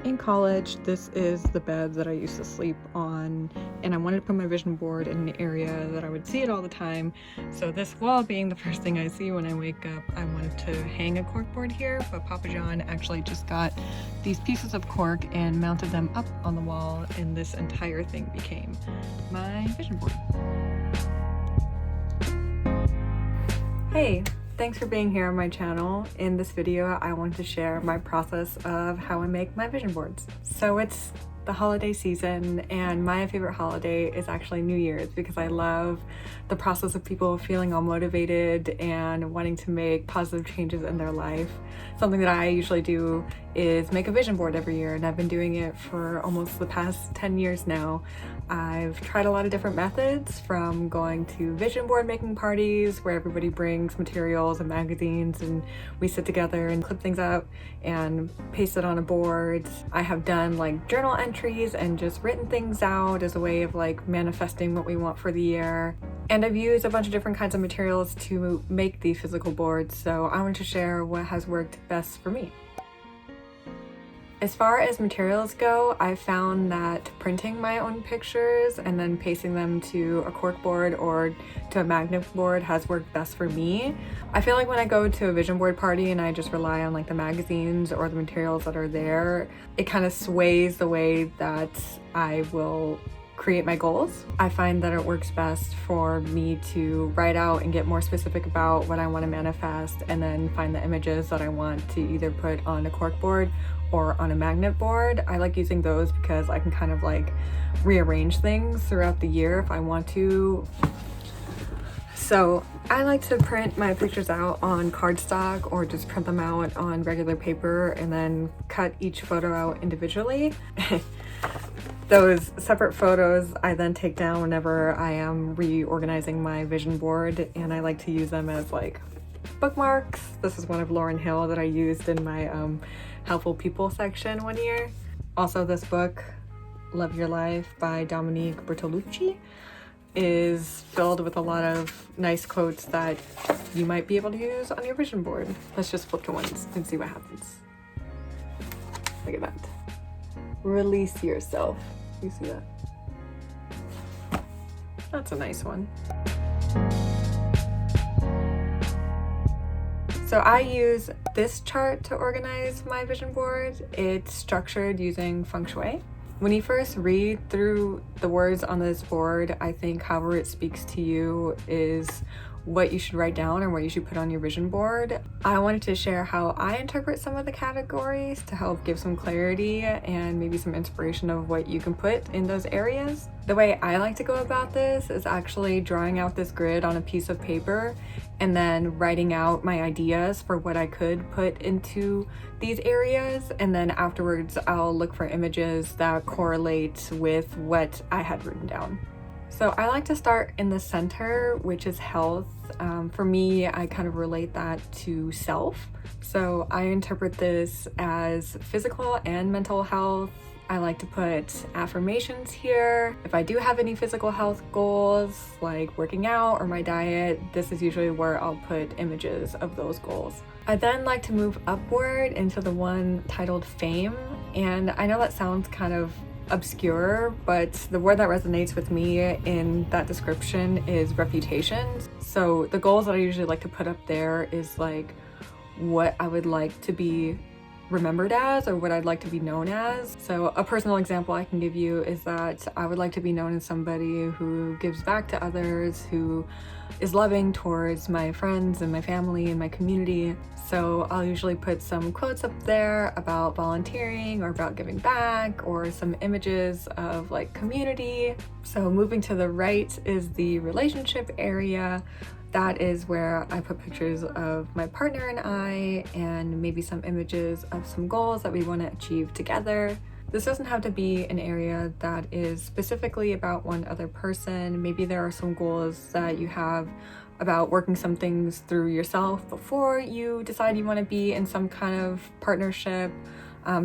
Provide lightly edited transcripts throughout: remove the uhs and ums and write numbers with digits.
In college, this is the bed that I used to sleep on, and I wanted to put my vision board in an area that I would see it all the time. So this wall being the first thing I see when I wake up, I wanted to hang a cork board here, but Papa John actually just got these pieces of cork and mounted them up on the wall, and this entire thing became my vision board. Hey! Thanks for being here on my channel. In this video, I want to share my process of how I make my vision boards. So it's the holiday season, and my favorite holiday is actually New Year's because I love the process of people feeling all motivated and wanting to make positive changes in their life. Something that I usually do is make a vision board every year, and I've been doing it for almost the past 10 years now. I've tried a lot of different methods, from going to vision board making parties where everybody brings materials and magazines and we sit together and clip things out and paste it on a board. I have done like journal entries and just written things out as a way of like manifesting what we want for the year. And I've used a bunch of different kinds of materials to make these physical boards, so I want to share what has worked best for me. As far as materials go, I found that printing my own pictures and then pasting them to a cork board or to a magnet board has worked best for me. I feel like when I go to a vision board party and I just rely on like the magazines or the materials that are there, it kind of sways the way that I will create my goals. I find that it works best for me to write out and get more specific about what I want to manifest, and then find the images that I want to either put on a cork board or on a magnet board. I like using those because I can kind of like rearrange things throughout the year if I want to. So I like to print my pictures out on cardstock or just print them out on regular paper and then cut each photo out individually. Those separate photos I then take down whenever I am reorganizing my vision board, and I like to use them as like bookmarks. This is one of Lauryn Hill that I used in my Helpful People section one year. Also, this book, Love Your Life by Dominique Bertolucci, is filled with a lot of nice quotes that you might be able to use on your vision board. Let's just flip to ones and see what happens. Look at that. Release yourself. You see that? That's a nice one. So I use this chart to organize my vision board. It's structured using feng shui. When you first read through the words on this board, I think however it speaks to you is what you should write down or what you should put on your vision board. I wanted to share how I interpret some of the categories to help give some clarity and maybe some inspiration of what you can put in those areas. The way I like to go about this is actually drawing out this grid on a piece of paper and then writing out my ideas for what I could put into these areas, and then afterwards I'll look for images that correlate with what I had written down. So I like to start in the center, which is health. For me, I kind of relate that to self. So I interpret this as physical and mental health. I like to put affirmations here. If I do have any physical health goals, like working out or my diet, this is usually where I'll put images of those goals. I then like to move upward into the one titled fame. And I know that sounds kind of obscure, but the word that resonates with me in that description is reputation. So the goals that I usually like to put up there is like what I would like to be remembered as or what I'd like to be known as. So a personal example I can give you is that I would like to be known as somebody who gives back to others, who is loving towards my friends and my family and my community. So I'll usually put some quotes up there about volunteering or about giving back, or some images of like community. So moving to the right is the relationship area. That is where I put pictures of my partner and I, and maybe some images of some goals that we want to achieve together. This doesn't have to be an area that is specifically about one other person. Maybe there are some goals that you have about working some things through yourself before you decide you want to be in some kind of partnership.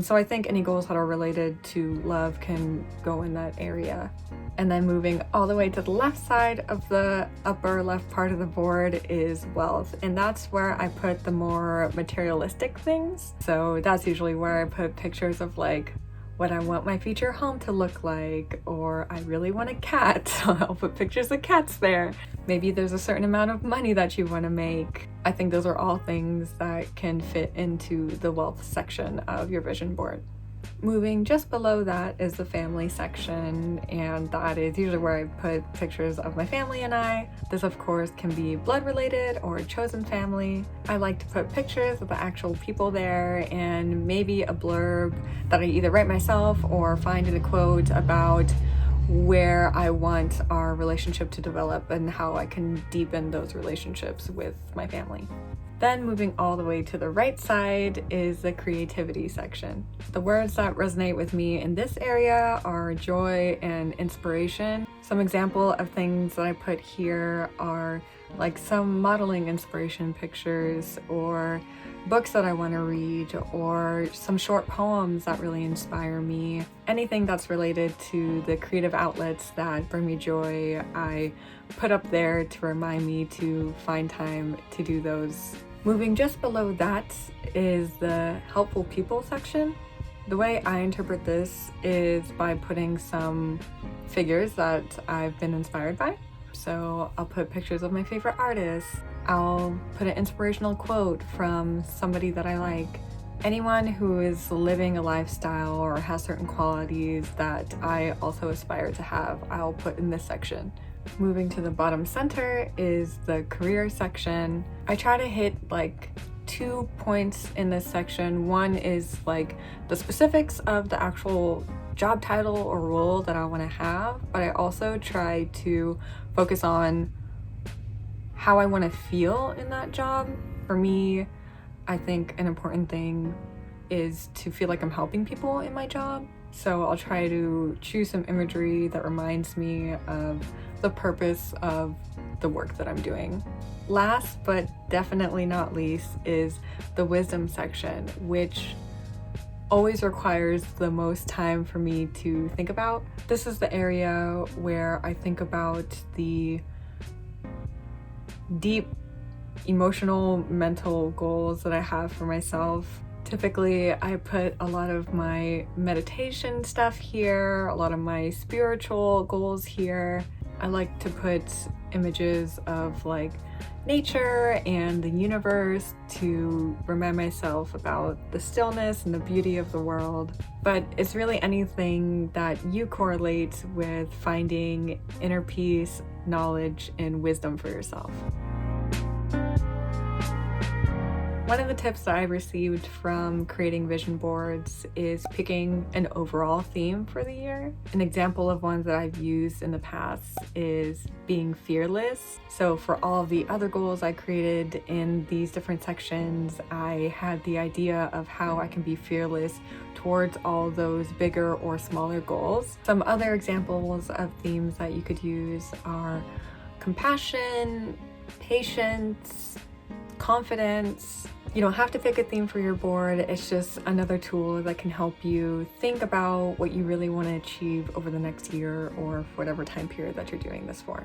So I think any goals that are related to love can go in that area. And then moving all the way to the left side of the upper left part of the board is wealth. And that's where I put the more materialistic things. So that's usually where I put pictures of like what I want my future home to look like, or I really want a cat, so I'll put pictures of cats there. Maybe there's a certain amount of money that you want to make. I think those are all things that can fit into the wealth section of your vision board. Moving just below that is the family section, and that is usually where I put pictures of my family and I. This of course can be blood related or chosen family. I like to put pictures of the actual people there and maybe a blurb that I either write myself or find in a quote about where I want our relationship to develop and how I can deepen those relationships with my family. Then moving all the way to the right side is the creativity section. The words that resonate with me in this area are joy and inspiration. Some example of things that I put here are like some modeling inspiration pictures, or books that I want to read, or some short poems that really inspire me. Anything that's related to the creative outlets that bring me joy, I put up there to remind me to find time to do those. Moving just below that is the helpful people section. The way I interpret this is by putting some figures that I've been inspired by. So I'll put pictures of my favorite artists. I'll put an inspirational quote from somebody that I like. Anyone who is living a lifestyle or has certain qualities that I also aspire to have, I'll put in this section. Moving to the bottom center is the career section. I try to hit like 2 points in this section. One is like the specifics of the actual job title or role that I want to have, but I also try to focus on how I want to feel in that job. For me, I think an important thing is to feel like I'm helping people in my job. So I'll try to choose some imagery that reminds me of the purpose of the work that I'm doing. Last but definitely not least is the wisdom section, which always requires the most time for me to think about. This is the area where I think about the deep emotional, mental goals that I have for myself. Typically, I put a lot of my meditation stuff here, a lot of my spiritual goals here. I like to put images of like nature and the universe to remind myself about the stillness and the beauty of the world. But it's really anything that you correlate with finding inner peace, knowledge, and wisdom for yourself. One of the tips that I received from creating vision boards is picking an overall theme for the year. An example of one that I've used in the past is being fearless. So for all of the other goals I created in these different sections, I had the idea of how I can be fearless towards all those bigger or smaller goals. Some other examples of themes that you could use are compassion, patience, confidence. You don't have to pick a theme for your board. It's just another tool that can help you think about what you really want to achieve over the next year or whatever time period that you're doing this for.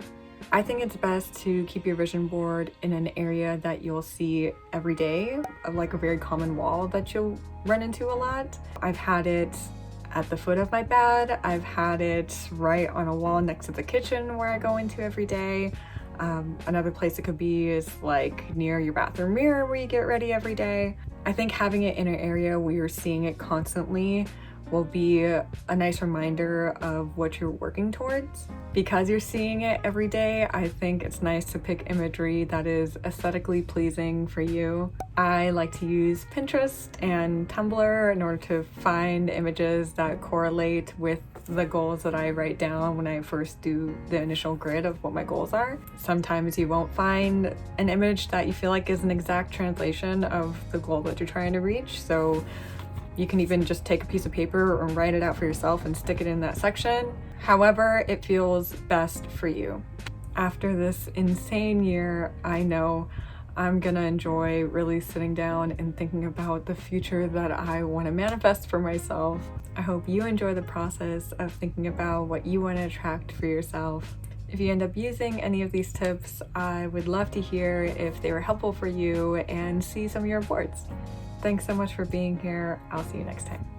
I think it's best to keep your vision board in an area that you'll see every day, like a very common wall that you'll run into a lot. I've had it at the foot of my bed. I've had it right on a wall next to the kitchen where I go into every day. Another place it could be is like near your bathroom mirror where you get ready every day. I think having it in an area where you're seeing it constantly will be a nice reminder of what you're working towards. Because you're seeing it every day, I think it's nice to pick imagery that is aesthetically pleasing for you. I like to use Pinterest and Tumblr in order to find images that correlate with the goals that I write down when I first do the initial grid of what my goals are. Sometimes you won't find an image that you feel like is an exact translation of the goal that you're trying to reach, so you can even just take a piece of paper and write it out for yourself and stick it in that section. However, it feels best for you. After this insane year, I know I'm gonna enjoy really sitting down and thinking about the future that I want to manifest for myself. I hope you enjoy the process of thinking about what you want to attract for yourself. If you end up using any of these tips, I would love to hear if they were helpful for you and see some of your boards. Thanks so much for being here. I'll see you next time.